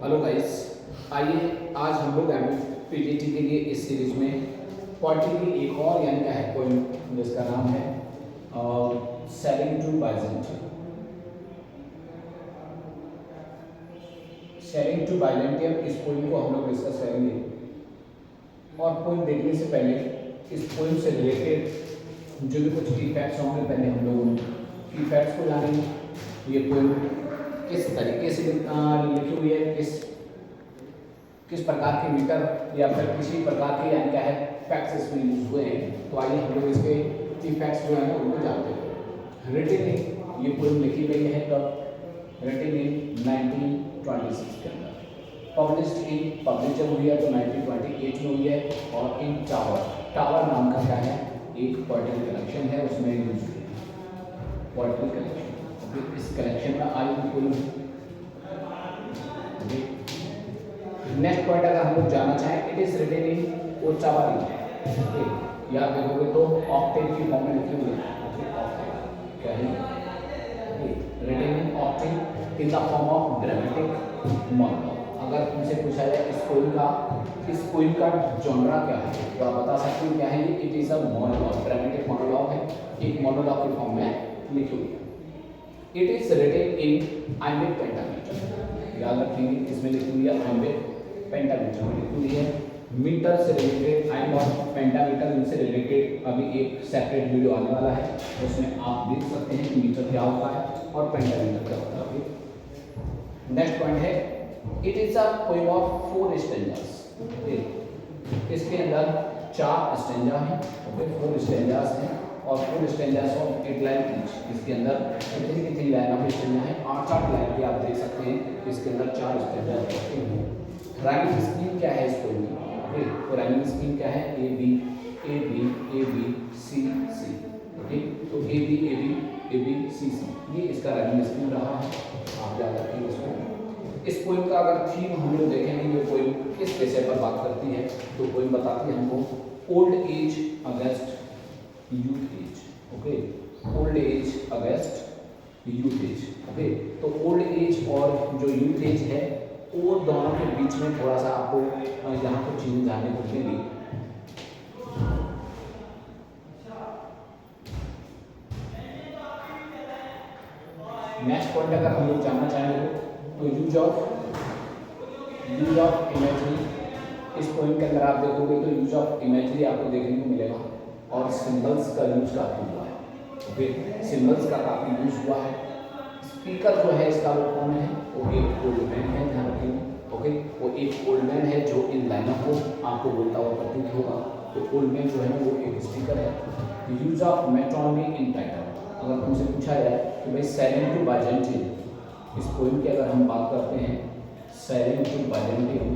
Hello guys, आइए आज हम लोग पीजीटी के लिए इस सीरीज में पॉलिटी की एक और यानी का है पोइम जिसका नाम है sailing to Byzantium. Sailing to Byzantium इस पोइम को हम लोग डिस्कस करेंगे। और पोइम देखने से पहले इस पोइम से रिलेटेड जो भी कुछ की फैक्ट्स होंगे पहले हम लोग की फैक्ट्स को जानेंगे। ये पोइम किस तरीके से लिखी हुई है, किस प्रकार के मीटर या फिर किसी प्रकार के यानी क्या है फैक्ट्स इसमें यूज हुए हैं। तो आइए हम लोग इसके की फैक्ट्स जो है उनको जानते हैं। रिटन इन ये पोइम लिखी गई है कब? रिटन इन 1926 के अंदर। पब्लिश्ड इन पब्लिश जब हुई है तो 1928 में हुई है। और इन टावर नाम का क्या है एक पोएट्री कलेक्शन है, उसमें यूज हुई है पोएट्री कलेक्शन। इस कलेक्शन में आई हुई पोइम। नेक्स्ट पॉइंट अगर हम लोग जानना चाहें, इट इज रिटन इन ओचावा रिटन। याद देखोगे तो ऑक्टेव की फॉर्म में लिखी हुई है। क्या है? Written in octave in the form of dramatic monologue. अगर तुमसे पूछा जाए इस पोइम का जॉनरा क्या है तो आप बता सकते हो क्या है ये? It is a monologue, dramatic monologue है, एक मोनोलॉग की फॉर्म में लिखी हुई है। It is written in iambic pentameter. याद रखेंगे इसमें लिखी हुई है आइम्बिक पेंटामीटर में लिखी हुई है। मीटर से रिलेटेड आइम और पेंटामीटर इनसे रिलेटेड अभी एक सेपरेट वीडियो आने वाला है, उसमें आप देख सकते हैं कि मीटर क्या होता है और पेंटामीटर क्या होता है। नेक्स्ट पॉइंट है, it is a poem of 4 stanzas. इसके अंदर 4 स्टैंजा हैं, 4 स्टैंजास हैं और 4 स्टैंजास ऑफ 8 लाइन ईच। इसके अंदर कितनी लाइन ऑफ स्टैंजा है? 8 लाइन की आप देख सकते हैं। इसके अंदर 4 स्टैंजा हैं। राइमिंग स्कीम क्या है इस पोएम की? तो राइमिंग स्कीम क्या है? A B A B A B C C. Okay, तो ए बी सी सी ये इसका राइमिंग स्कीम रहा है। आप याद रखिए इसको। इस पोएम का अगर थीम हम लोग देखेंगे, ये पोएम किस विषय पर बात करती है तो पोएम बताती है हमको old age against youth age. Okay, old age against youth age. Okay, तो ओल्ड एज और जो यूथ एज है वो दोनों के बीच में थोड़ा सा आपको यहाँ कुछ चीजें जानने को मिलेंगी। नेक्स्ट पॉइंट अगर हम लोग जानना चाहेंगे तो यूज ऑफ इमेजरी। इस पोइम के अंदर आप देखोगे तो यूज ऑफ इमेजरी आपको देखने को मिलेगा और सिंबल्स का यूज काफी हुआ है। ओके, सिंबल्स का काफी यूज हुआ है। स्पीकर जो है इसका वो कौन है? वो एक ओल्ड मैन है, ध्यान रखिए। ओके, वो एक ओल्ड मैन है जो इन लाइनों को आपको बोलता हुआ प्रतीत होगा। तो ओल्ड मैन जो है वो एक स्पीकर है। Use of metonymy in title. अगर तुमसे पूछा जाए कि भाई सेलिंग टू बाइजेंटियम, इस पोइम की अगर हम बात करते हैं sailing to Byzantium,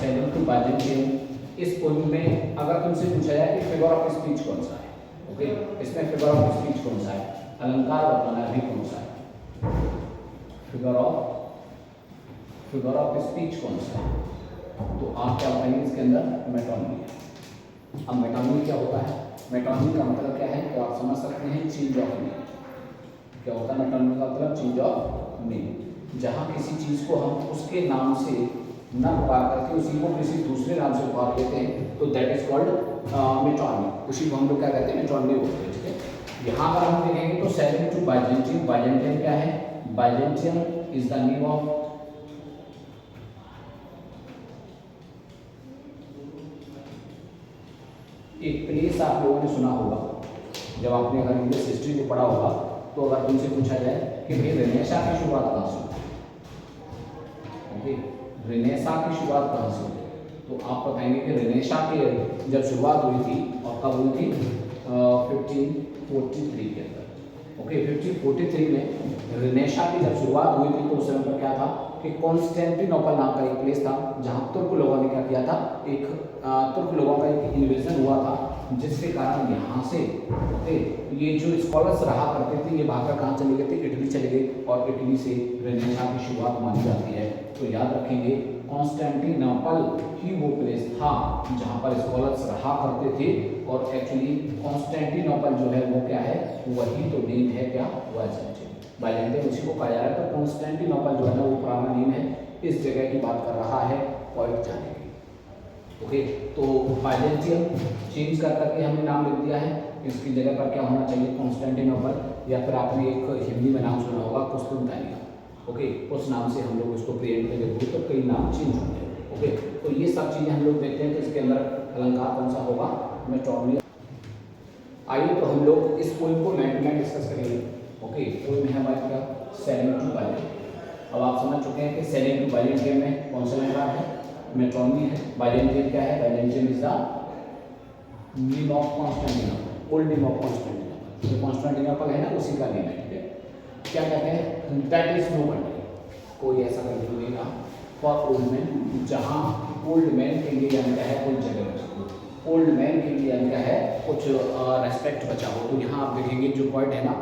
sailing to Byzantium इस पोइम में अगर तुमसे पूछा जाए कि फिगर ऑफ स्पीच कौन सा है? ओके, इसमें फिगर ऑफ स्पीच कौन सा है? अलंकार बताना भी कौन सा है? फिगर ऑफ स्पीच कौन सा है? तो आप क्या बताएंगे इसके अंदर? मेटोनिमी। अब मेटोनिमी क्या होता है? मेटोनिमी का मतलब क्या है तो आप समझ सकते हैं चेंज ऑफ मीनिंग। क्या होता है मेटोनिमी का मतलब? Change of meaning. जहाँ किसी चीज को हम उसके नाम से न पुकार करके उसी को किसी दूसरे नाम से पुकार देते हैं तो दैट इज कॉल्ड मेटोनिमी। उसी को हम लोग क्या कहते हैं? मेटोनिमी बोलते हैं। ठीक है, यहाँ पर हम देखेंगे तो सेलिंग टू बाइजेंटियम। बाइजेंटियम क्या है? Byzantium is the name of एक प्लेस। आप लोगों ने सुना होगा जब आपने अगर इंग्लिश हिस्ट्री को पढ़ा होगा तो अगर तुमसे पूछा जाए कि भाई रेनेसां की शुरुआत कहाँ से हुई? ओके, रेनेसां की शुरुआत कहाँ से हुई? तो आप बताएंगे कि रेनेसां की जब शुरुआत हुई थी और कब हुई थी? 1543 के अंदर। ओके, 1543 में रेनेसां की जब शुरुआत हुई थी तो उस समय पर क्या था कि कॉन्स्टेंटिनोपल नाम का एक प्लेस था जहाँ तुर्क लोगों ने क्या किया था, एक तुर्क लोगों का एक इन्वेजन हुआ था जिसके कारण यहाँ से ये जो स्कॉलर्स रहा करते थे ये भागकर कहाँ चले गए थे? इटली चले गए और इटली से रेनेसां की शुरुआत मानी जाती है। तो याद रखेंगे कॉन्स्टेंटिनोपल ही वो प्लेस था जहाँ पर स्कॉलर्स रहा करते थे, और एक्चुअली कॉन्स्टेंटिनोपल जो है वो क्या है, वही तो नेम है क्या, बाइजेंटियम उसी को कहा जा रहा है। तो कॉन्स्टेंटिनोपल जो है ना वो पुराना नेम है, इस जगह की बात कर रहा है पॉइंट जाने की। ओके, तो बाइजेंटियम चेंज कर करके हमने नाम लिख दिया है, इसकी जगह पर क्या होना चाहिए, कॉन्स्टेंटिनोपल, या फिर आपने एक हिंदी में नाम सुना होगा कुस्तुनतानिया। ओके, उस नाम से हम लोग इसको प्रियंट में देखोगे तो कई नाम चेंज होंगे। ओके, तो ये सब चीज़ें हम लोग देखते हैं। तो इसके अंदर अलंकार कौन सा होगा, मेट्रोनमी। आइए तो हम लोग इस पोएम को नाइट में डिस्कस करेंगे। ओके, पोएम है हमारे क्या, सेलिंग टू बाइजेंटियम। अब आप समझ चुके हैं कि सेलिंग टू बाइजेंटियम में कौन सा अलंकार है, मेट्रोनमी है। बाइजेंटियम क्या है, Byzantium is the name of Constantinople, old name of Constantinople. जो कॉन्स्टेंटिनोपल है ना उसी का नेम है। ठीक है, क्या कहते हैं, दैट इज नो कंट्री, कोई ऐसा कंट्री नहीं रहा फॉर ओल्ड मैन, जहाँ ओल्ड मैन के लिए यानी क्या है कोई जगह बची हो, ओल्ड मैन के लिए यानी क्या है कुछ रेस्पेक्ट बचा हो। तो यहाँ आप देखेंगे जो पॉइंट है ना,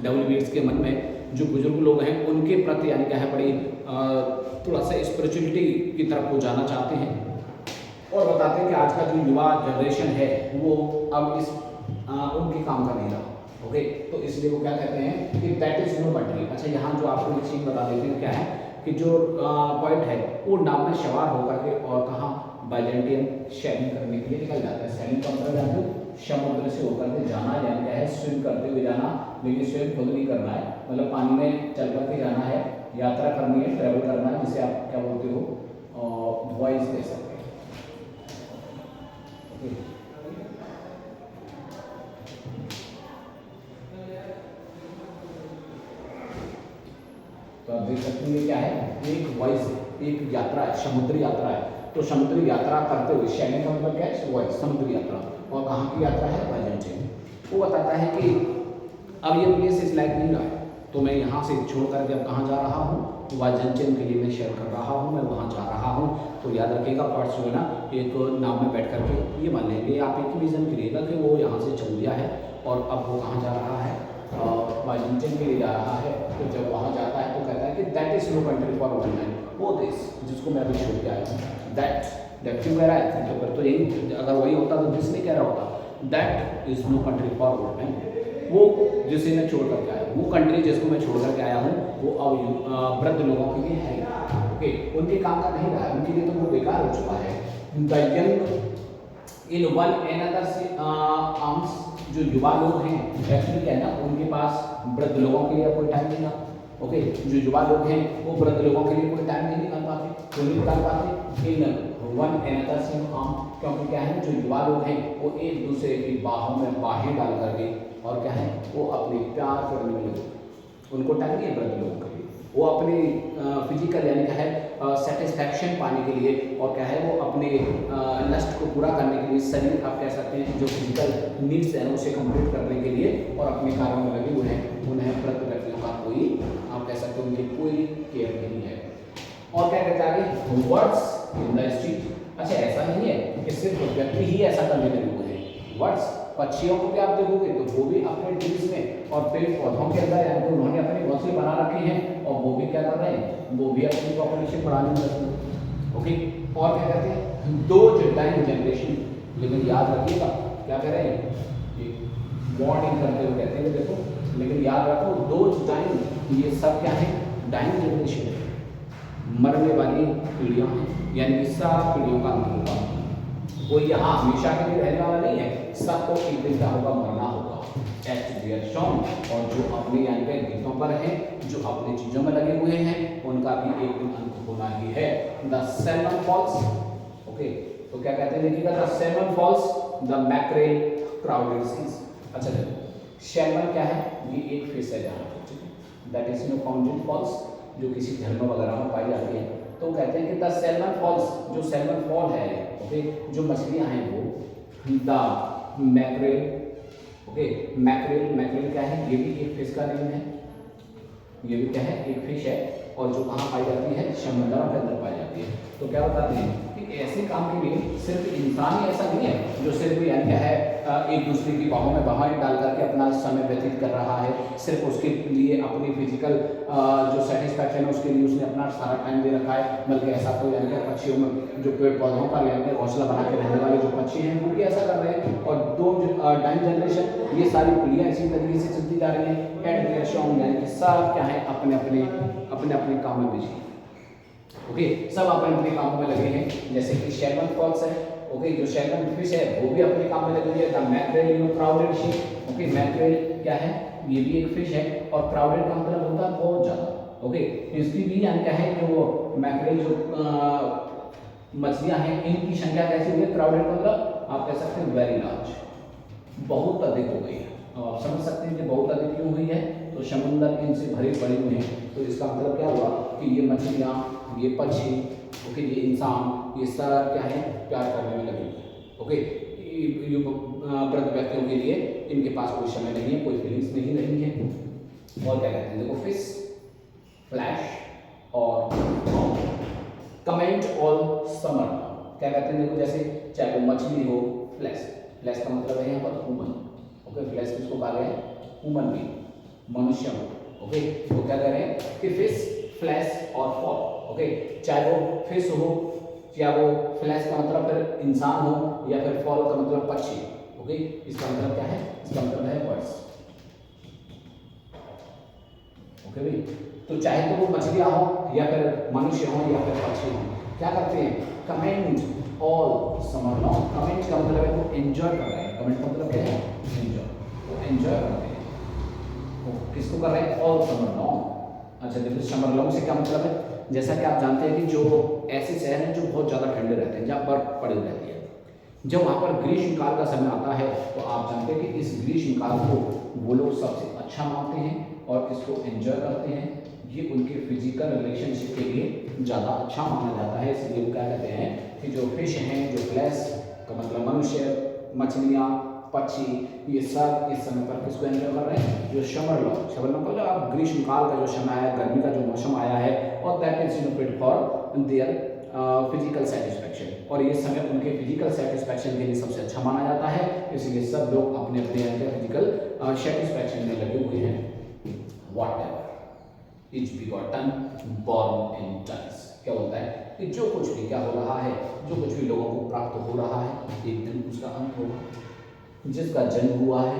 डब्ल्यू के मन में जो बुजुर्ग लोग हैं उनके प्रति यानी क्या है बड़ी थोड़ा सा स्पिरिचुअलिटी की तरफ वो जाना चाहते हैं, और बताते हैं कि आज का जो युवा जनरेशन है वो अब इस उनके काम का नहीं रहा। ओके, तो इसलिए वो क्या कहते हैं कि दैट इज नो कंट्री। अच्छा, यहाँ जो आपको एक चीज बता देते हैं क्या है कि जो पॉइंट है वो नाव में सवार होकर के और कहाँ, बाइजेंटियम शेयरिंग करने के लिए निकल जाता है। शेयरिंग का मतलब जानते हो, समुद्र से होकर के जाना, यानी क्या है स्विम करते हुए जाना, लेकिन स्विम खुद नहीं करना है, मतलब पानी में चल करके जाना है, यात्रा करनी है, ट्रेवल करना है, जिसे आप क्या बोलते हो, वॉइस दे सकते हैं। तो आप देख सकते हैं क्या है, एक वॉइस है, एक यात्रा है, समुद्री यात्रा है। तो समुद्री यात्रा करते हुए, शेयरिंग का मतलब क्या है, वॉइस, समुद्री यात्रा, और कहाँ की यात्रा है, बाइजेंटियम। वो बताता है कि अब ये प्लेस इस लायक नहीं रहा है, तो मैं यहाँ से छोड़ करके अब कहाँ जा रहा हूँ, तो बाइजेंटियम के लिए मैं शेयर कर रहा हूँ, मैं वहाँ जा रहा हूँ। तो याद रखिएगा पार्ट्स जो है ना, एक नाव में बैठ करके ये मान लेंगे, आप एक विजन करिएगा कि वो यहाँ से चल दिया है और अब वो कहाँ जा रहा है, बाइजेंटियम के लिए जा रहा है। तो जब वहाँ जाता है तो कहता है कि that is no country for old man, वो देश जिसको मैं अभी छोड़ के आया हूँ। दैट क्यों कह रहा है, तो यही अगर वही होता तो दिस नहीं कह रहा होता, that is no country for old man, वो जिसे मैं छोड़ करके आया हूँ, वो कंट्री जिसको मैं छोड़ करके आया हूँ वो अब वृद्ध लोगों के लिए है। ओके, उनके काम का नहीं रहा है, उनके लिए तो वो बेकार हो चुका है। The young in one another से आर्म्स, जो युवा लोग हैं एक्चुअली क्या है ना, उनके पास वृद्ध लोगों के लिए कोई टाइम नहीं रहा। ओके, जो युवा लोग हैं वो वृद्ध लोगों के लिए कोई टाइम नहीं निकाल पाते, क्यों नहीं निकाल पाते, इन वन एनदर से आर्म, क्योंकि क्या है जो युवा लोग हैं वो एक दूसरे की बाहों में बाहें डाल करके और क्या है वो अपने प्यार करने में लगे, उनको टाइम नहीं है वृद्ध लोगों के लिए, वो अपनी फिजिकल यानी क्या है सेटिस्फैक्शन पाने के लिए, और क्या है वो अपने लस्ट को पूरा करने के लिए, शरीर आप कह सकते हैं जो फिजिकल नीड्स हैं उसे कंप्लीट करने के लिए और अपने कार्यों में लगे हुए हैं, उन्हें वृद्ध व्यक्तियों का कोई आप कह सकते हैं उनकी कोई केयर नहीं है। और क्या कहते हैं आगे, वर्ड्स इन द स्ट्रीट। अच्छा, ऐसा नहीं है कि सिर्फ व्यक्ति ही ऐसा करने लगे हुए हैं, वर्ड्स, पक्षियों को भी आप देखोगे तो वो भी अपने ट्रीज में और पेड़ पौधों के अंदर यानी उन्होंने अपने घोंसले बना रखे हैं, और वो भी क्या कर रहे हैं, वो भी अपनी पॉपुलेशन बढ़ाने में लगे हैं। ओके, और क्या कहते हैं, दो टाइम जनरेशन, लेकिन याद रखिएगा क्या कह रहे हैं, वार्निंग करते हुए कहते हैं देखो, लेकिन याद रखो दो टाइम, ये सब क्या है, डाइंग जनरेशन है, मरने वाली पीढ़ियां हैं, यानी कि सब पीढ़ियों का अंत होगा, कोई यहाँ हमेशा के लिए रहने वाला नहीं है, सबको एक दिन क्या होगा, मरना होगा। और जो अपने यानी कि गीतों पर हैं, जो अपनी चीजों में लगे हुए हैं, उनका भी एक दिन अंत होना ही है। द सैल्मन फॉल्स, ओके, तो क्या कहते हैं देखिएगा, the salmon falls, the mackerel crowded seas. अच्छा देखो, सैल्मन क्या है, ये एक फिश है जहाँ that is no fountain falls, जो किसी झरनों वगैरह में पाई जाती है। तो कहते हैं कि द सैल्मन फॉल्स, जो सैल्मन फॉल है, ओके, जो मछलियां हैं वो, द मैक्रेल, ओके, मैक्रेल क्या है, ये भी एक फिश का नेम है, ये भी क्या है, एक फिश है, और जो कहाँ पाई जाती है, समुद्रों के अंदर पाई जाती है। तो क्या बताते हैं कि ऐसे काम के लिए सिर्फ इंसान ही ऐसा नहीं है जो सिर्फ यानी क्या है एक दूसरे की बाहों में बाहें डाल करके अपना समय व्यतीत कर रहा है, सिर्फ उसके लिए अपनी फिजिकल जो सेटिस्फैक्शन है उसके लिए उसने अपना सारा टाइम दे रखा है। बल्कि ऐसा कोई यानी कि पक्षियों में जो पेड़ पौधों का यानी कि घोंसला बना के रहने वाले जो पक्षी हैं वो भी ऐसा कर रहे हैं। और दो टाइम जनरेशन ये सारी पीढ़ियाँ इसी तरीके से चलती जा रही हैं। एट देयर शॉन्ग यानी कि सब क्या है अपने अपने काम में बिजी, ओके, सब अपने अपने कामों में लगे हैं। जैसे कि शेल्मन फॉक्स है, ओके, जो शेल्मन फिश है वो भी अपने काम में लगी हुई है। The mackerel you know crowded ship, okay, mackerel क्या है, ये भी एक फिश है और क्राउडेड का मतलब होता है बहुत ज्यादा, ओके। इसकी भी यानी क्या है जो मैक्रेल जो मछलियां हैं इनकी संख्या कैसी हुई है, क्राउडेड मतलब आप कह सकते हैं वेरी लार्ज, बहुत अधिक हो गई है। अब आप समझ सकते हैं कि बहुत अधिक क्यों हुई है, तो समुद्र इनसे भरे पड़े हुए हैं। तो इसका मतलब क्या हुआ कि ये मछलियाँ, ये पक्षी, ओके, ये इंसान, ये सब क्या है प्यार करने में लगे हुए हैं, ओके। वृद्ध व्यक्तियों के लिए इनके पास कोई समय नहीं है, कोई फीलिंग्स नहीं रही है। और क्या कहते हैं, देखो फिश, फ्लैश और कमेंट ऑल समर, क्या कहते हैं, देखो जैसे चाहे वो मछली हो, फ्लैश, फ्लैश का मतलब है यहाँ पर ह्यूमन, ओके, फ्लैश किसको कहा गया है, ह्यूमन भी, मनुष्य, ओके। तो क्या कह रहे हैं कि फिश, फ्लैश और फॉल, ओके, चाहे वो फिश हो या वो फ्लैश का मतलब फिर इंसान हो या फिर फॉल का मतलब पक्षी, ओके। इसका मतलब क्या है, इसका मतलब है बर्ड्स, ओके भाई। तो चाहे तो वो मछलियां हो या फिर मनुष्य हो या फिर पक्षी हो, क्या करते हैं, comment all summer long. Comment का मतलब है वो एंजॉय कर रहे हैं, कमेंट का मतलब क्या है, एंजॉय, वो एंजॉय करते हैं, वो किसको कर रहे हैं, ऑल समर लॉन्ग। अच्छा देखो समर लॉन्ग से क्या मतलब है, जैसा कि आप जानते हैं कि जो ऐसे शहर हैं जो बहुत ज़्यादा ठंडे रहते हैं, जहाँ बर्फ पड़ी रहती है, जब वहाँ पर ग्रीष्मकाल का समय आता है तो आप जानते हैं कि इस ग्रीष्मकाल को वो लोग सबसे अच्छा मानते हैं और इसको एंजॉय करते हैं। ये उनके फिजिकल रिलेशनशिप के लिए ज़्यादा अच्छा माना जाता है। इसलिए वो क्या कहते हैं कि जो फिश हैं, जो फ्लैश का मतलब मनुष्य, मछलियाँ, पक्षी, ये सब इस समय पर किसको एंजॉय कर रहे हैं, जो समर लॉन्ग, समर लॉन्ग मतलब आप ग्रीष्मकाल का जो समय आया, गर्मी का जो मौसम आया है, और that is unfit for their physical satisfaction, और ये समय उनके फिजिकल सेटिस्फैक्शन के लिए सबसे अच्छा माना जाता है। इसलिए सब लोग अपने अपने फिजिकल सेटिस्फैक्शन में लगे हुए हैं। Whatever is begotten born in times, क्या बोलता है कि जो कुछ भी क्या हो रहा है, जो कुछ भी लोगों को प्राप्त हो रहा है, एक दिन उसका अंत होगा। जिसका जन्म हुआ है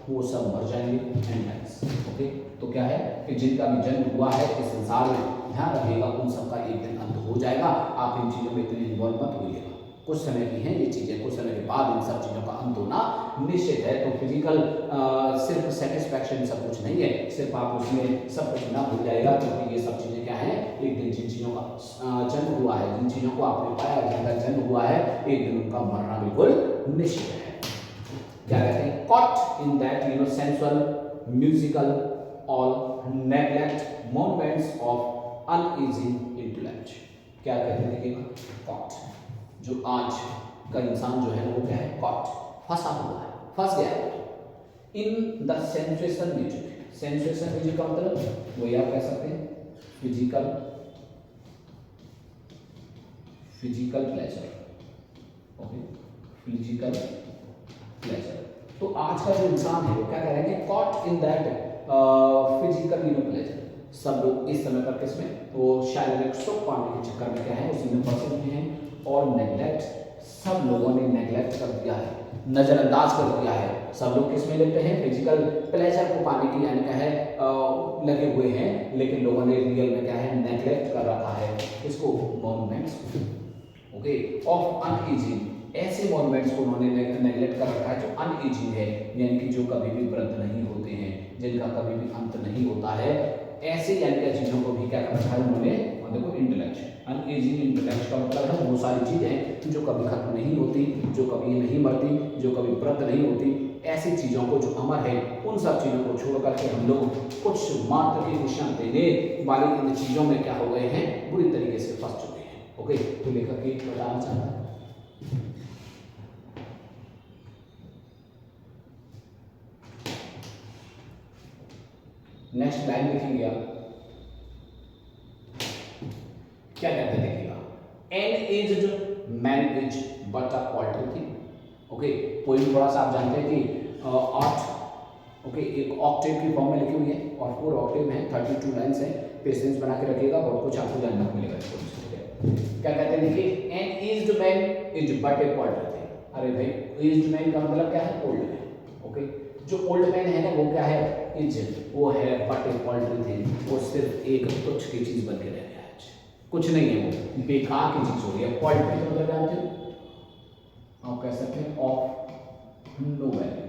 वो सब मर जाएंगे, एंड टाइम्स, ओके। तो क्या है कि जिनका भी जन्म हुआ है इस संसार में, ध्यान रखिएगा उन सबका एक दिन अंत हो जाएगा। आप इन चीज़ों में इतने इन्वॉल्व मत होइएगा, कुछ समय की हैं ये चीज़ें, कुछ समय के बाद इन सब चीज़ों का अंत होना निश्चित है। तो फिजिकल सिर्फ सेटिस्फैक्शन सब कुछ नहीं है, सिर्फ आप उसमें सब कुछ ना भूल जाएगा, क्योंकि ये सब चीज़ें क्या हैं, एक दिन जिन चीज़ों का जन्म हुआ है, जिन चीज़ों को आपने पाया, जिनका जन्म हुआ है, एक दिन उनका मरना बिल्कुल निश्चित है। क्या कहते हैं, caught in that sensual, musical or neglect moments of uneasy intellect। क्या कहते हैं देखिएगा, caught, जो आज का इंसान जो है वो क्या है, caught, फंसा हुआ है, फंस गया है in the sensual music। sensual music का मतलब वही आप कह सकते हैं physical pleasure, okay, physical pleasure. तो आज का जो इंसान है वो क्या कह रहे हैं कि caught in that physical pleasure. सब लोग इस समय पर किसमें, वो शारीरिक सुख पाने के चक्कर में क्या है, उसी में फंसे हुए हैं। और नेग्लेक्ट, सब लोगों ने नेग्लेक्ट कर दिया है, नजरअंदाज कर दिया है। सब लोग किसमें लेते हैं, फिजिकल प्लेजर को पाने की यानी क्या है लगे हुए हैं, लेकिन लोगों ने रियल में क्या है, नेग्लेक्ट कर रखा है इसको, मॉन्यूमेंट्स, ओके, ऑफ अनइजी। ऐसे मॉन्यूमेंट्स को उन्होंने नेग्लेक्ट कर रखा है जो अनइजी है, यानी कि जो कभी भी वृद्ध नहीं होते हैं, जिनका कभी भी अंत नहीं होता है। ऐसे यानी कि चीज़ों को भी क्या कर रखा है उन्होंने, देखो इंटेलेक्ट, अनइजी इंटेलेक्ट का मतलब है वो सारी चीज़ें जो कभी खत्म नहीं होती, जो कभी नहीं मरती, जो कभी वृद्ध नहीं होती। ऐसी चीज़ों को जो अमर है, उन सब चीज़ों को छोड़ करके हम लोग कुछ मात्र की दिशा देने वाली इन चीज़ों में क्या हो गए हैं, बुरी तरीके से फंस चुके हैं, ओके। तो लेखक ये बताना चाहता है। नेक्स्ट लाइन लिखेंगे आप, क्या कहते हैं देखिएगा, an aged man is but a paltry thing, okay, poem थोड़ा सा आप जानते हैं कि 8 ओके एक ऑक्टेव की फॉर्म में लिखी हुई है और 4 ऑक्टेव हैं, 32 लाइन्स हैं। पेशेंस बना के रखिएगा, बहुत कुछ आपको जानने को मिलेगा इसको। क्या कहते हैं देखिए, an aged man is but a paltry thing. अरे भाई ईज्ड मैन का मतलब क्या है? Old man. ओके, जो ओल्ड मैन है ना वो क्या है? इज, वो है बट ए पोल्ट्री थिंग, वो सिर्फ एक तुच्छ की चीज बन के रह गया है, कुछ नहीं है, वो बेकार की चीज हो गई है। पोल्ट्री का मतलब जानते हो आप? कह सकते हैं of no value,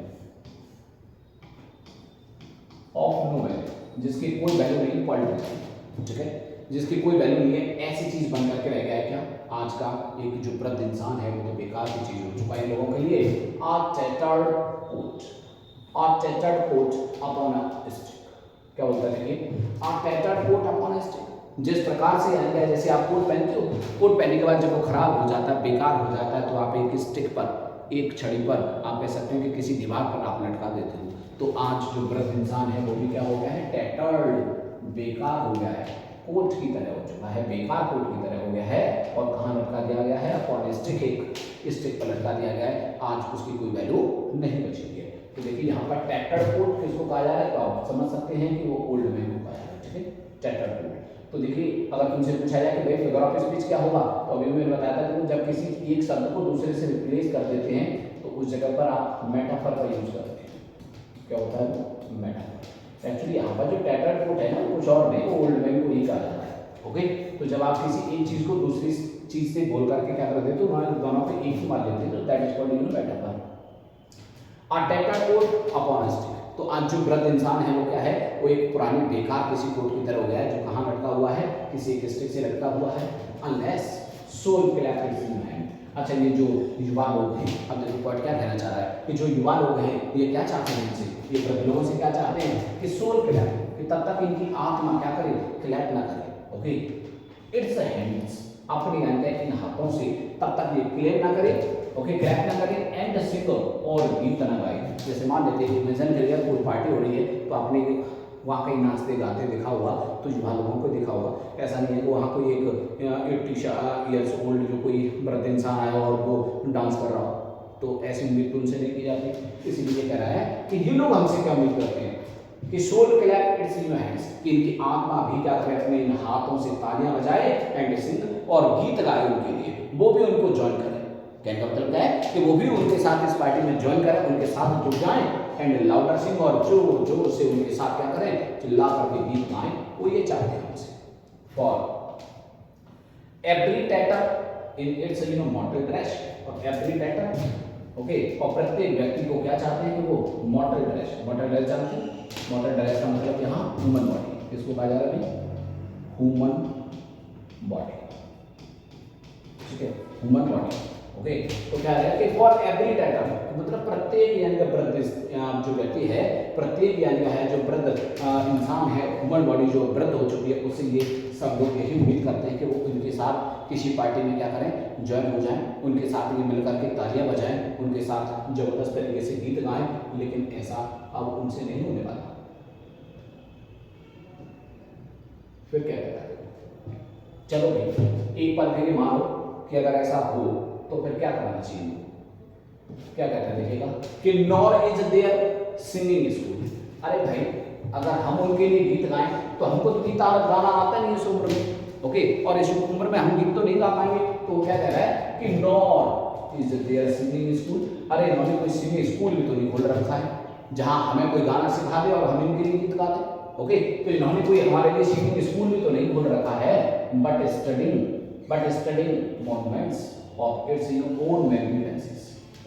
of no value, जिसकी कोई वैल्यू नहीं, पोल्ट्री, ठीक है, जिसकी कोई वैल्यू नहीं है, ऐसी चीज बन करके रह गया है। क्या आज का एक जो वृद्ध इंसान है वो तो बेकार की चीज हो चुका है लोगों के लिए। A tattered coat, a tattered coat upon a stick. क्या बोलता है देखिए, a tattered coat upon a stick. जिस प्रकार से यानी जैसे आप कोट पहनते हो, कोट पहनने के बाद जब वो खराब हो जाता है, बेकार हो जाता है, तो आप एक स्टिक पर, एक छड़ी पर, आप कह सकते हैं कि किसी दीवार पर आप लटका देते हो। तो आज जो वृद्ध इंसान है वो भी क्या हो गया है? टैटर्ड, बेकार हो गया है, कोट की तरह हो चुका है, बेकार कोट की तरह हो गया है। और कहाँ लटका दिया गया है? अपॉन स्टिक, एक स्टिक पर लटका दिया गया है। आज उसकी कोई वैल्यू नहीं बची है। तो देखिए यहाँ पर टैटर्ड कोट किसको कहा जा रहा है? तो आप समझ सकते हैं कि वो ओल्ड मैन को कहा जा रहा है, ठीक है, टैटर्ड कोट। तो देखिए अगर तुमसे पूछा जाए कि भाई फिगर ऑफ स्पीच क्या होगा, तो अभी मैंने बताया था कि जब किसी एक शब्द को दूसरे से रिप्लेस कर देते हैं तो उस जगह पर आप मेटाफर का यूज करते हैं। क्या होता है? मेटाफर। एक्चुअली यहाँ पर जो टैटर्ड कोट है ना, कुछ और नहीं, वो ओल्ड मैन को ही कहा जाता है। ओके, तो जब आप किसी एक चीज को दूसरी चीज से बोल करके क्या कर देते हो, दोनों पे एक ही मान लेते हैं, तो that is called metaphor. A tattered coat upon stick. तो आज जो वृद्ध इंसान है वो क्या है? वो एक पुरानी बेकार किसी कोट की तरह हो गया है, जो कहाँ लटका हुआ है? किसी एक स्टिक से लटका हुआ है। Unless soul clap is in hand. अच्छा, ये जो युवा लोग हैं, अब देखो पॉइंट क्या कहना चाह रहा है कि जो युवा लोग हैं ये क्या चाहते हैं इनसे, ये वृद्ध लोगों से क्या चाहते हैं कि सोल क्लैप, कि तब तक इनकी आत्मा क्या करे? क्लैप ना करे। ओके, इट्स हैंड्स, अपनी इन हाथों से तब तक ये क्लैप ना करे, ओके, क्लैप ना करे, एंड सिंग, और गीत ना गाए। जैसे मान लेते हैं इमेजिन करिए कोई पार्टी हो रही है, तो आपने वहाँ कहीं नाचते गाते देखा हुआ, तो युवा लोगों को देखा होगा। ऐसा नहीं है कि वहाँ कोई एक 80 ईयर्स ओल्ड जो कोई वृद्ध इंसान आया और वो डांस कर रहा हो, तो ऐसी उम्मीद उनसे नहीं की जाती। इसीलिए कह रहा है कि ये लोग हमसे क्या उम्मीद करते हैं कि soul clap its in hands, कि इनकी आत्मा भी क्या करे? अपने इन हाथों से तालियां बजाए, एंड सिंग, और गीत गाए उनके लिए, वो भी उनको ज्वाइन करें। कहने का मतलब क्या है कि वो भी उनके साथ इस पार्टी में ज्वाइन करें, उनके साथ जुड़ जाएं, एंड लाउडर सिंग, और जोर जोर से उनके साथ क्या करें? चिल्ला करके गीत गाएं। वो ये चाहते हैं हमसे। For every tatter in its mortal dress, और एवरी टैटर, ओके, और प्रत्येक व्यक्ति को क्या चाहते हैं कि वो मॉर्टल ड्रेस, मॉर्टल ड्रेस जानते हैं? मॉर्टल ड्रेस का मतलब यहाँ ह्यूमन बॉडी, इसको कहा जा रहा है ह्यूमन बॉडी, ठीक है, ह्यूमन बॉडी। ओके, तो क्या है कि फॉर एवरी टैटर, मतलब प्रत्येक यानी कि वृद्ध जो व्यक्ति है, प्रत्येक यानी है जो वृद्ध इंसान है, ह्यूमन बॉडी जो वृद्ध हो चुकी है, उससे ये सब लोग यही उम्मीद करते हैं कि वो उनके साथ किसी पार्टी में क्या करें? ज्वाइन हो जाएं, उनके साथ ये मिलकर के तालियां बजाएं, उनके साथ जबरदस्त तरीके से गीत गाएं। लेकिन ऐसा अब उनसे नहीं होने वाला। फिर क्या कहता है? चलो भाई एक बार फिर मानो कि अगर ऐसा हो तो फिर क्या करना चाहिए? क्या कहता है देखिएगा कि nor is there singing school. अरे भाई अगर हम उनके लिए गीत गाएं तो हमको तो गीत गाना आता नहीं इस उम्र में, ओके, और इस उम्र में हम गीत तो नहीं गा पाएंगे। तो क्या कह रहा है कि nor is there singing school. अरे इन्होंने कोई सिंगिंग स्कूल भी तो नहीं खोल रखा है जहां हमें कोई गाना सिखा दे और हम इनके लिए गीत गा दें। ओके, तो इन्होंने कोई हमारे लिए सिंगिंग स्कूल भी तो नहीं खोल रखा है, but studying monuments of its own magnificence.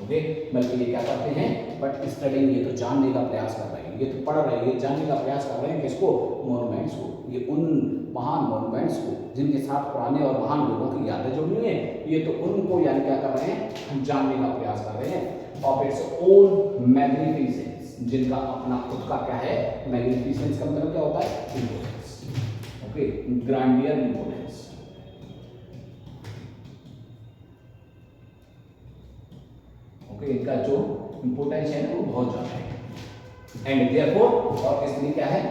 Okay, बल्कि ये क्या करते हैं? बट स्टडिंग, ये तो जानने का प्रयास कर रहे हैं, ये तो पढ़ रहे हैं, ये जानने का प्रयास कर रहे हैं किसको? मॉन्यूमेंट्स को, ये उन महान मॉन्यूमेंट्स को जिनके साथ पुराने और महान लोगों की यादें जुड़ी हैं, ये तो उनको यानी क्या कर रहे हैं? जानने का प्रयास कर रहे हैं। ऑफ इट्स ओन मैग्निफिसेंस, जिनका अपना खुद का क्या है? मैग्निफिसेंस का मतलब क्या होता है? Importance. Okay, grandeur importance. Okay, इनका जो इंपोर्टेंस है ना वो बहुत ज्यादा है। एंड देयरफॉर, और इसलिए क्या है?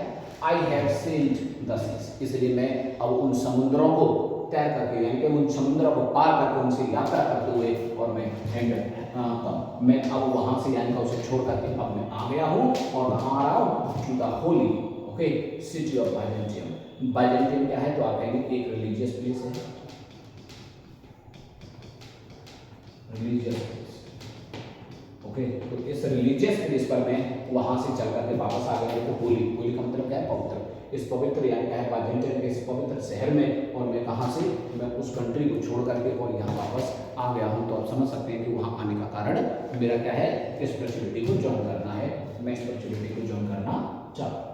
I have sailed the seas, इसलिए मैं अब उन समुद्रों को तैर करके यानी कि उन समुद्र को पार करके उनसे यात्रा करते हुए और मैं मैं अब वहां से यानी कि उसे छोड़ करके अब मैं आ गया हूँ और कहाँ आ रहा हूँ, to the holy okay city of Byzantium. Byzantium क्या है तो आप कहेंगे एक रिलीजियस प्लेस है, रिलीजियस प्लेस ओके। तो इस रिलीजियस प्लेस पर मैं वहां से चल करके वापस आ गया। तो होली, होली का मतलब क्या है, पवित्र। इस पवित्र यानी क्या है बाइजेंटियम के इस पवित्र शहर में, और मैं कहाँ से, मैं उस कंट्री को छोड़ करके और यहाँ वापस आ गया हूँ। तो आप समझ सकते हैं कि वहाँ आने का कारण मेरा क्या है, इस स्पिरिचुअलिटी को ज्वाइन करना है, मैं स्पिरिचुअलिटी को ज्वाइन करना चाहता हूँ।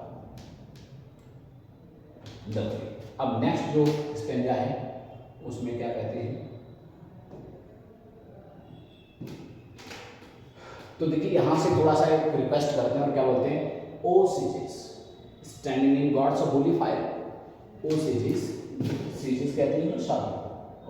अब नेक्स्ट जो स्टेंजा है उसमें क्या कहते हैं, तो देखिए यहां से थोड़ा सा एक रिक्वेस्ट करते हैं और क्या बोलते हैं, O sages standing in gods of holy fire. O sages, sages कहते हैं ना शादी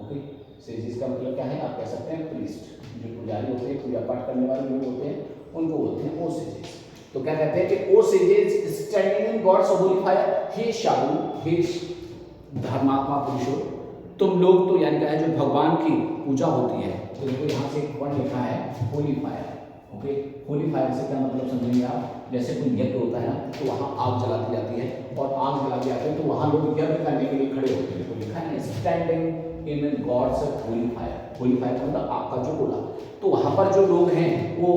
ओके। सीजेस का मतलब क्या है, आप कह सकते हैं प्रीस्ट, जो पुजारी होते हैं, पूजा पाठ करने वाले लोग होते हैं, उनको बोलते हैं ओ सीजेस। तो क्या कहते हैं कि O sages standing in gods of holy fire, हे शादू, हे धर्मात्मा पुरुषों, तुम लोग तो यानी क्या है जो भगवान की पूजा होती है। तो देखो यहाँ से एक वर्ड लिखा है Holi fire okay. Holi fire से क्या मतलब समझेंगे आप, जैसे कोई यज्ञ होता है ना तो वहाँ आग जला दी जाती है, और आग जला दी जाती है तो वहाँ लोग यज्ञ करने के लिए खड़े होते हैं। तो लिखा है ना standing in god's holy fire. Holy fire मतलब आग का जो गोला। तो वहाँ पर जो लोग हैं वो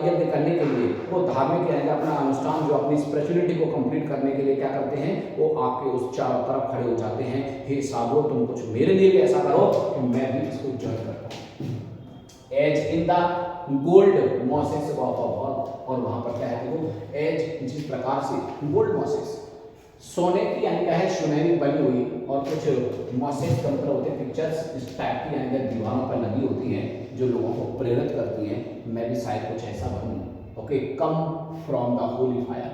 यज्ञ करने के लिए, वो धार्मिक यानी अपना अनुष्ठान जो अपनी स्पिरिचुअलिटी को कंप्लीट करने के लिए क्या करते हैं, वो आग के उस चारों तरफ खड़े हो जाते हैं। हे साधुओं, तुम कुछ मेरे लिए भी ऐसा करो कि मैं भी इसको जज करता हूँ। As in the gold mosses of a wall, और वहां पर क्या है देखो, एज जिस प्रकार से गोल्ड मॉसेस सोने की यानी क्या है सुनहरी बनी हुई, और कुछ मॉसेस का मतलब होते हैं पिक्चर्स इस टाइप की यानी दीवारों पर लगी होती हैं जो लोगों को प्रेरित करती हैं। मैं भी शायद कुछ ऐसा बनूं okay. Come from the holy fire,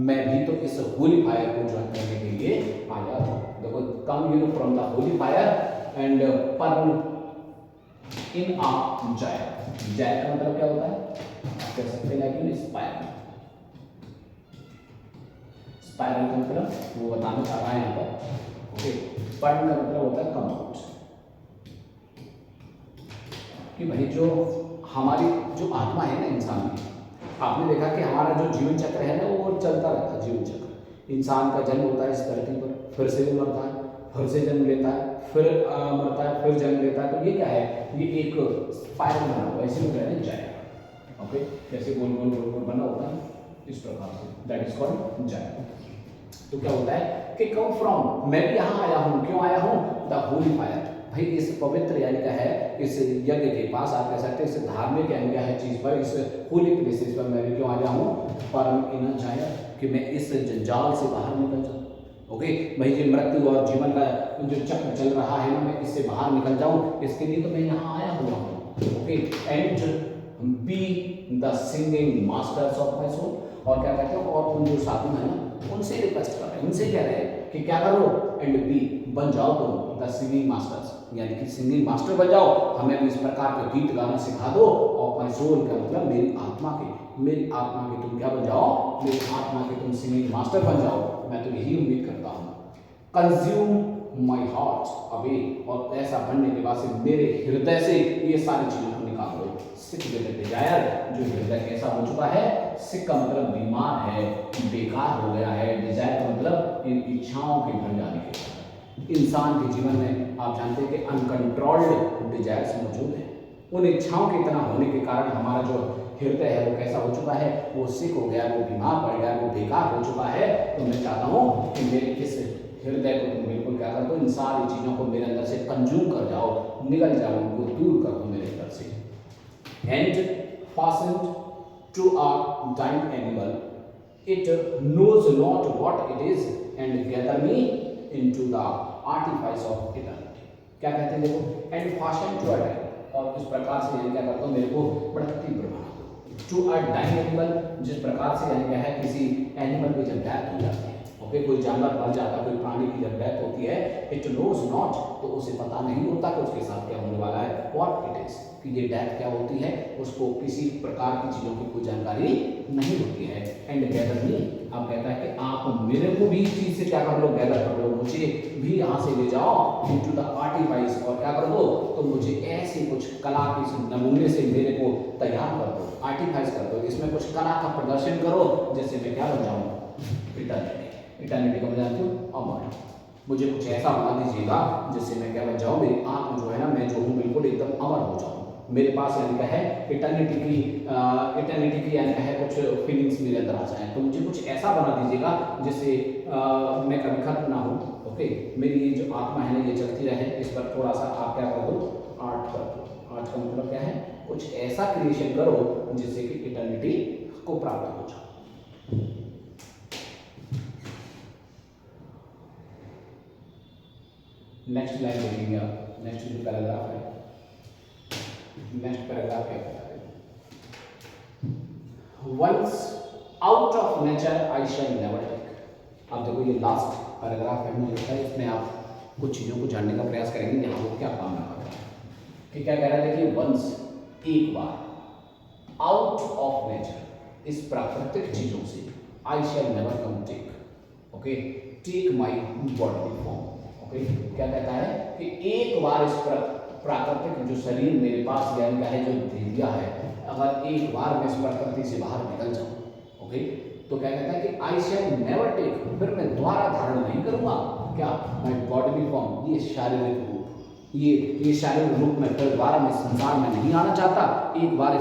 मैं भी तो इस होली फायर को ज्वाइन करने के लिए आया हूं। देखो come you know from the holy fire and perne in uh Jair. Jair का मतलब क्या होता है, आप कह सकते हैं लाइक स्पाइरल। स्पाइरल का मतलब वो बताना चाह रहा है यहाँ पर ओके। पर्न का मतलब होता है कम आउट, कि भाई जो हमारी जो आत्मा है ना इंसान की, आपने देखा कि हमारा जो जीवन चक्र है ना वो चलता रहता है। जीवन चक्र, इंसान का जन्म होता है इस धरती पर, फिर से मरता है, फिर से जन्म लेता है, फिर मरता है, फिर जन्म लेता है। तो ये क्या है, ये एक स्पाइरल बना हुआ है, इसी में कहते हैं जायर ओके। जैसे गोल गोल गोल गोल बना होता है इस प्रकार से, दैट इज कॉल्ड जायर। तो क्या होता है कि कम फ्रॉम, मैं भी यहाँ आया हूँ, क्यों आया हूँ, द होली फायर। भाई इस पवित्र यानी क्या है इस यज्ञ के पास, आप कह सकते हैं इस धार्मिक यानी क्या है चीज पर, इस होली प्लेसेस पर मैं भी क्यों आया हूँ, परम इन जायर, कि मैं इस जंजाल से बाहर निकल जाऊँ ओके। भाई ये मृत्यु और जीवन का जो चक्र चल रहा है ना, मैं इससे बाहर निकल जाऊं, इसके लिए तो मैं यहाँ आया हुआ हूँ okay. And be the singing masters of my soul, और क्या कहते हैं, और उन जो साधु हैं ना उनसे रिक्वेस्ट कर रहे हैं, उनसे कह रहे हैं कि क्या करो, एंड बी बन जाओ तुम द सिंगिंग मास्टर्स, यानी कि सिंगिंग मास्टर बन जाओ, हमें भी इस प्रकार के गीत गाना सिखा दो। और माई सोल का मतलब मेरी आत्मा के, मेरी आत्मा के तुम क्या बन जाओ, मेरी आत्मा के तुम सिंगिंग मास्टर बन जाओ, मैं तो यही उम्मीद करता हूँ। कंज्यूम माई हार्ट अवे, और ऐसा बनने के बाद से मेरे हृदय से ये सारी चीजों को निकाल दो। सिक डिजायर, जो हृदय कैसा हो चुका है, सिक का मतलब बीमार है, बेकार हो गया है, डिजायर का मतलब इन इच्छाओं के भर जाने के कारण। इंसान के जीवन में आप जानते हैं कि अनकंट्रोल्ड डिजायर्स मौजूद है, उन इच्छाओं के इतना होने के कारण हमारा जो हृदय है वो कैसा हो चुका है, वो सिक हो गया, वो बीमार पड़ गया, वो बेकार हो चुका है। तो मैं चाहता हूँ कि मेरे इस हृदय को तुम बिल्कुल क्या कर दो, इन सारी चीजों को मेरे अंदर से कंज्यूम कर जाओ, निकल जाओ, उनको दूर कर दो मेरे अंदर से। And fastened to a dying animal, it knows not what it is, and gather me into the artifice of eternity। क्या कहते हैं देखो, and fastened to a dying, और इस प्रकार से यानी क्या करता हूँ, मेरे को बड़ा तीव्र बना दो। टू अ डाइंग एनिमल, जिस प्रकार से यानी क्या है किसी एनिमल की जब डेथ हो जाती है ओके, कोई जानवर मर जाता है, कोई प्राणी की जब डेथ होती है, इट नोज नॉट, तो उसे पता नहीं होता कि उसके साथ क्या होने वाला है, व्हाट इट इज, कि ये डेथ क्या होती है, उसको किसी प्रकार की चीजों की कोई जानकारी नहीं होती है। एंड गैदर मी, अब कहता है कि आप मेरे को भी इस चीज से क्या कर लो, गैदर कर लो, मुझे भी यहाँ से ले जाओ इनटू द आर्टिफाइस, और क्या कर दो, तो मुझे ऐसे कुछ कला के इस नमूने से मेरे को तैयार कर दो, आर्टिफाइस कर दो, इसमें कुछ कला का प्रदर्शन करो, जैसे मैं क्या बन जाऊँ, इटर्निटी। इटर्निटी को मैं जानती हूँ अमर। मुझे कुछ ऐसा बना दीजिएगा जिससे मैं क्या बन जाऊँ, मेरी आत्मा जो है ना, मैं जो हूँ बिल्कुल एकदम अमर हो जाऊँ, मेरे पास यानी क्या है इटर्निटी की यानी क्या है कुछ फीलिंग्स मेरे अंदर आ जाए। तो मुझे कुछ ऐसा बना दीजिएगा जिससे मैं कभी खत्म ना हूँ। ओके, मेरी ये जो आत्मा है ना ये चलती रहे, इस पर थोड़ा सा आप क्या कर दो, आर्ट कर दो। आर्ट का मतलब क्या है, कुछ ऐसा क्रिएशन करो जिससे कि इटर्निटी को प्राप्त हो जाए। नेक्स्ट लाइन देखेंगे आप, नेक्स्ट जो पैराग्राफ है, नेक्स्ट पैराग्राफ क्या कहता है, once out of nature I shall never take. अब देखो ये लास्ट पैराग्राफ है, मुझे लगता है इसमें आप कुछ चीज़ों को जानने का प्रयास करेंगे यहाँ वो क्या काम रखा है कि क्या कह रहा है। देखिए वंस, एक बार, आउट ऑफ नेचर, इस प्राकृतिक चीज़ों से, I shall never come take, okay, take my body form. Okay, क्या कहता है कि एक बार इस प्राकृतिक जो शरीर मेरे पास यानी क्या है जो दे दिया है, अगर एक बार मैं इस प्रकृति से बाहर निकल जाऊं, ओके, तो क्या कहता है कि आई शैल नेवर टेक, फिर मैं दोबारा धारण नहीं करूंगा क्या, माय बॉडीली फॉर्म, ये शारीरिक रूप, ये शारीरिक रूप में फिर दोबारा मैं संसार में नहीं आना चाहता। एक बार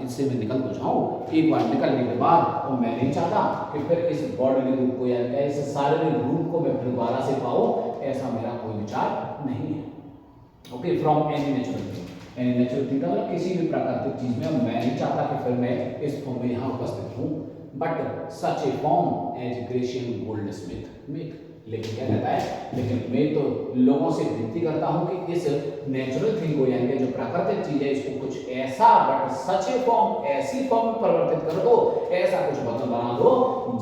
इससे मैं निकल तो जाऊं, एक बार निकलने के बाद तो मैं नहीं चाहता कि फिर इस बॉडीली रूप को यानी इस शारीरिक रूप को मैं फिर दोबारा से पाऊं, ऐसा मेरा कोई विचार नहीं है। Okay, from any natural thing, any natural thing मतलब किसी भी प्राकृतिक चीज में मैं नहीं चाहता कि फिर मैं इस फॉर्म में यहाँ उपस्थित हूँ, but such a form as Grecian goldsmith make. लेकिन क्या कहता है, लेकिन मैं तो लोगों से विनती करता हूँ कि इस नेचुरल थिंग को यानी जो प्राकृतिक चीज है इसको कुछ ऐसा, बट सच ए फॉर्म, ऐसी फॉर्म में परिवर्तित कर दो, ऐसा कुछ बना दो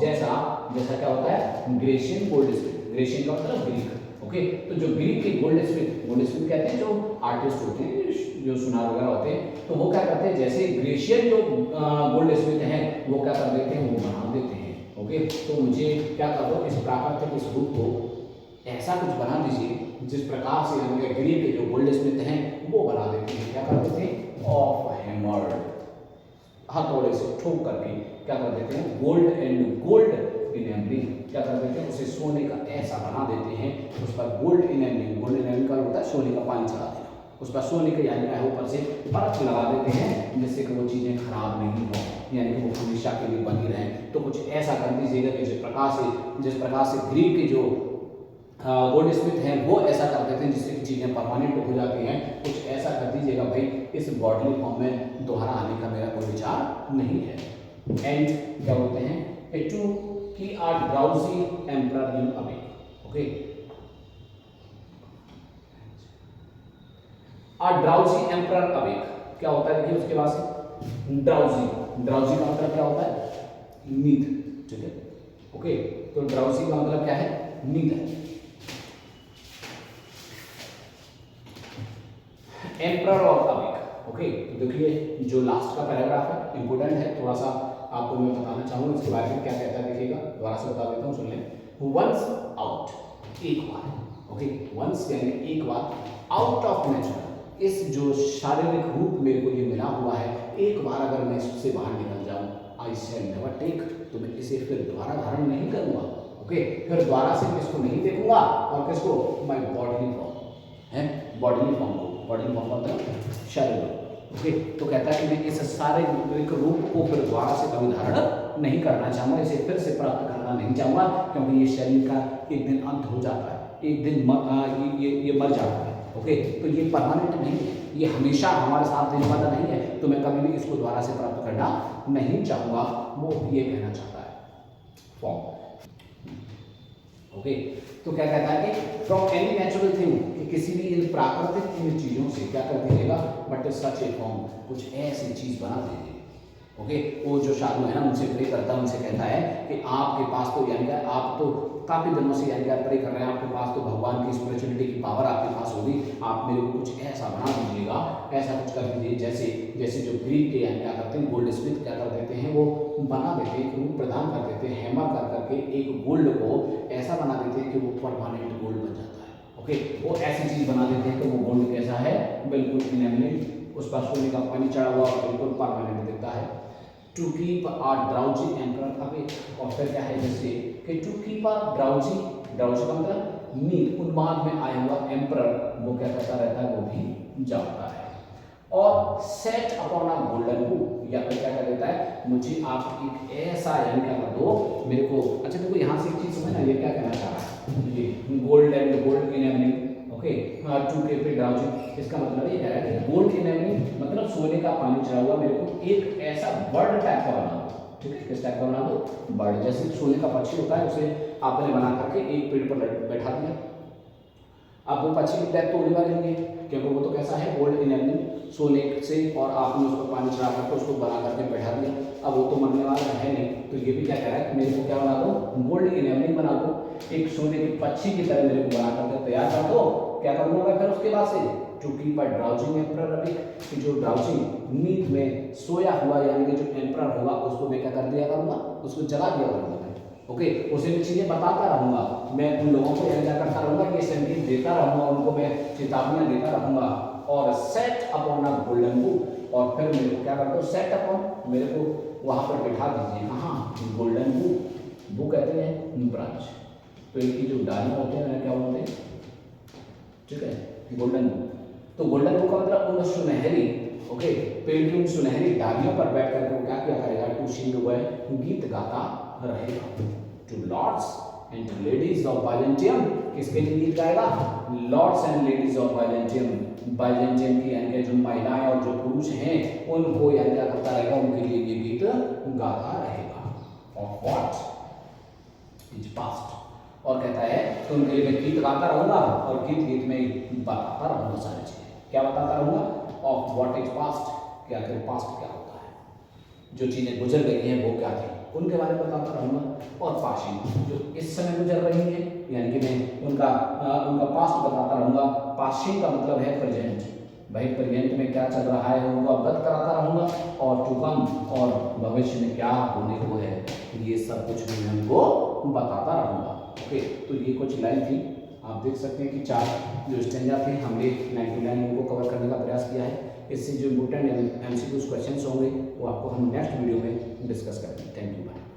जैसा जैसा क्या होता है ग्रेशियन गोल्ड स्मिथ। ग्रेशियन का मतलब ग्रीक, ओके, तो जो ग्रीक के गोल्ड स्मिथ कहते हैं, जो आर्टिस्ट होते हैं, जो सुनार वगैरह होते हैं, तो वो क्या करते हैं, जैसे ग्रेशियन जो गोल्ड स्मिथ हैं वो क्या कर देते हैं, वो बना देते हैं। ओके, तो मुझे क्या कर दो, इस प्राकृतिक इस रूप को ऐसा कुछ बना दीजिए जिस प्रकार से हम ग्रीक के जो गोल्ड स्मिथ हैं वो बना देते हैं, क्या कर देते हैं, ऑफ हैमर्ड, हथौड़े से ठोक करके क्या कर देते हैं, गोल्ड एंड गोल्ड इनेमलिंग, क्या कर देते हैं, उसे सोने का ऐसा बना देते हैं, उस पर गोल्ड इनेमलिंग, गोल्ड इनेमलिंग का होता है सोने का पानी चढ़ा देना, उस पर सोने के यानी क्या ऊपर से परत लगा देते हैं जिससे कि वो चीज़ें खराब नहीं हो, यानी कि वो हमेशा के लिए बनी रहें। तो कुछ ऐसा कर दीजिएगा कि जिस प्रकार से ग्रीक के जो गोल्ड स्मिथ हैं वो ऐसा कर देते हैं जिससे कि चीज़ें परमानेंट हो जाती हैं, कुछ ऐसा कर दीजिएगा भाई इस बॉडीली फॉर्म में दोबारा आने का मेरा कोई विचार नहीं है। एंड क्या बोलते हैं, a to key are drowsy emperor in away. Okay, are drowsy emperor awake क्या होता है, देखिए उसके बाद ड्राउजी का मतलब क्या होता है, नींद, ठीक है। ओके, तो ड्राउजी का मतलब क्या है, नींद है। एम्परर और अवेक, ओके, तो देखिए जो लास्ट का पैराग्राफ है इंपोर्टेंट है, थोड़ा सा आपको मैं बताना चाहूंगा इसके बारे में क्या कहता है, देखिएगा दोबारा से बता देता हूँ, सुन लें। वंस आउट, एक बार, ओके, वंस यानी एक बार, आउट ऑफ नेचर, इस जो शारीरिक रूप मेरे को ये मिला हुआ है, एक बार अगर मैं इससे बाहर निकल जाऊं, आई शैल नेवर टेक, तो मैं इसे फिर दोबारा धारण नहीं करूंगा। ओके, फिर दोबारा से मैं इसको नहीं देखूंगा, और किसको, माय बॉडीली फॉर्म है, बॉडीली फॉर्म को, बॉडीली फॉर्म मतलब शारीरिक। ओके, तो कहता है कि मैं इस शारीरिक रूप को फिर दोबारा से कभी धारण नहीं करना चाहूँगा, इसे फिर से प्राप्त करना नहीं चाहूँगा, क्योंकि ये शरीर का एक दिन अंत हो जाता है, एक दिन ये मर जाता है। ओके, तो ये परमानेंट नहीं है, ये हमेशा हमारे साथ देने वाला नहीं है, तो मैं कभी भी इसको दोबारा से प्राप्त करना नहीं चाहूँगा, वो ये कहना चाहता है फॉर्म। ओके, तो क्या कहता है कि फ्रॉम एनी नेचुरल थिंग, कि किसी भी इन प्राकृतिक इन चीज़ों से क्या कर दीजिएगा, बट सच ए फॉर्म, कुछ ऐसी चीज़ बना दीजिए ओके, वो जो साधु है ना उनसे प्रे करता है, उनसे कहता है कि आपके पास तो यानी कि आप तो काफ़ी दिनों से यानी कि आप प्रे कर रहे हैं, आपके पास तो भगवान की स्पिरिचुअलिटी की पावर आपके पास होगी, आप मेरे को कुछ ऐसा बना दीजिएगा, ऐसा कुछ कर दीजिए जैसे जैसे जो ग्रीक के यानी क्या करते हैं गोल्ड स्मिथ क्या कर देते हैं, वो बना देते हैं, रूप प्रदान कर देते हैं, हैमर कर करके एक गोल्ड को ऐसा बना देते हैं कि वो परमानेंट गोल्ड बन जाता है। ओके, वो ऐसी चीज़ बना देते हैं कि वो गोल्ड कैसा है, बिल्कुल इनेमिनेट, उस पर सोने का पानी चढ़ा हुआ और बिल्कुल परमानेंट दिखता है। To keep a drowsy emperor, अभी और फिर क्या है जैसे कि to keep a drowsy, drowsy का मतलब नींद, उन्माद में आया हुआ एम्पर वो क्या करता रहता है, वो भी जागता है। और set upon a golden book, या फिर क्या कर देता है, मुझे आप एक ऐसा यानी क्या कर दो मेरे को, अच्छा देखो यहाँ से एक चीज़ समझना, ये क्या कहना चाह रहा है, ये gold and gold enabling, okay, to keep drowsy, इसका मतलब ये कह रहा है कि गोल्ड इनेबलिंग मतलब सोने का पानी चढ़ा हुआ मेरे को एक ऐसा बर्ड टाइप का बना दो, ठीक है, किस टाइप का बना दो, बर्ड, जैसे सोने का पक्षी होता है उसे आपने बना करके एक पेड़ पर बैठा दिया, अब वो पक्षी की डेथ तो होने वाली नहीं है क्योंकि वो तो कैसा है, गोल्ड इनेबलिंग, सोने से, और आपने उसको पानी चढ़ा करके उसको बना करके बैठा दिया, अब वो तो मरने वाला है नहीं, तो ये भी क्या कह रहा है कि मेरे को क्या बना दो, गोल्ड इनेबलिंग बना दो, एक सोने के पक्षी की तरह मेरे को बना करके तैयार कर दो। क्या करूँगा मैं फिर उसके बाद से, टू कीप अ ड्राउजिंग एम्परर, अभी कि जो ड्राउजिंग नींद में सोया हुआ यानी कि जो एम्परर होगा उसको मैं क्या कर दिया करूँगा, उसको जगा दिया करूँगा, ओके, उसे मैं चीज़ें बताता रहूँगा, मैं उन लोगों को क्या करता रहूँगा, ये सेंटेंस देता रहूँगा, उनको मैं चेतावनियाँ देता रहूँगा। और set upon a golden book, और फिर मेरे को क्या कर दो, सेट अपॉन, मेरे को वहाँ पर बिठा दीजिए, कहाँ, गोल्डन बुक, बुक कहते हैं ब्रांच, तो इनकी जो डालियाँ होते हैं क्या बोलते हैं, ठीक है, गोल्डन बुक, तो गोल्डन बुक का मतलब उन सुनहरी, ओके, पेड़ की उन सुनहरी डालियों पर बैठ करके वो क्या किया करेगा, टू सिंग, वह गीत गाता रहेगा, to lords and ladies of Byzantium, किसके लिए गीत गाएगा, lords and ladies of Byzantium, Byzantium की यानी जो महिलाएं और जो पुरुष हैं उनको यानी क्या करता रहेगा, उनके लिए ये गीत गाता रहेगा, ऑफ व्हाट इज पास्ट, और कहता है तो उनके लिए मैं गीत गाता रहूंगा और गीत गीत में बताता रहूंगा सारी चीजें, क्या बताता रहूंगा, ऑफ व्हाट इज पास्ट, क्या आखिर पास्ट क्या होता है, जो चीजें गुजर गई हैं वो क्या थी उनके बारे में बताता रहूंगा, और पास्टिंग जो इस समय गुजर रही है यानी कि मैं उनका पास्ट बताता रहूंगा, पास्टिंग का मतलब है प्रेजेंट, भाई प्रेजेंट में क्या चल रहा है उनको अवगत कराता रहूंगा, और टू कम, और भविष्य में क्या होने को है ये सब कुछ मैं उनको बताता रहूंगा। ओके, तो ये कुछ लाइन थी, आप देख सकते हैं कि 4 जो स्टैंजा थे हमने 99 इनको कवर करने का प्रयास किया है, इससे जो इम्पोर्टेंट MCQ क्वेश्चंस होंगे वो आपको हम नेक्स्ट वीडियो में डिस्कस करेंगे। Thank you, bye.